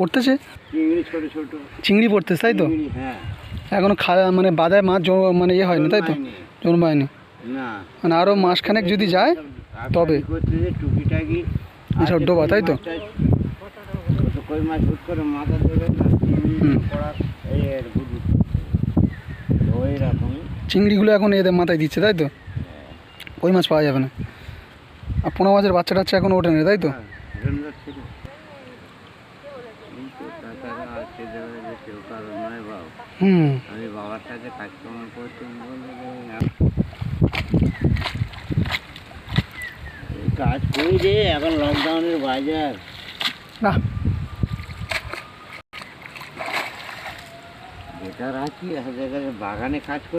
পড়তেছে? চিংড়ি ছোট ছোট চিংড়ি পড়তেছে তাই তো? হ্যাঁ এখনো মানে বাদায় মাছ মানে ইয়ে হয়নি তাই তো? জন্মায়নি না, মানে আরও মাসখানেক যদি যায় তবে টুকিটাকি এসব ডোবা তাই তো? কই মাছ হুট করে মাথা ধরে না ওই রকম চিংড়িগুলো এখন এদের মাথায় দিচ্ছে তাই তো? কই মাছ পাওয়া যাবে না। আর পোনা মাছের বাচ্চা টাচ্চা এখন ওঠে না তাই তো? আমি বাবার সাথে কাজকর্ম করছি কাজ করি রে, এখন লকডাউনের বাজার না বেকার আছি, বাগানে কাজ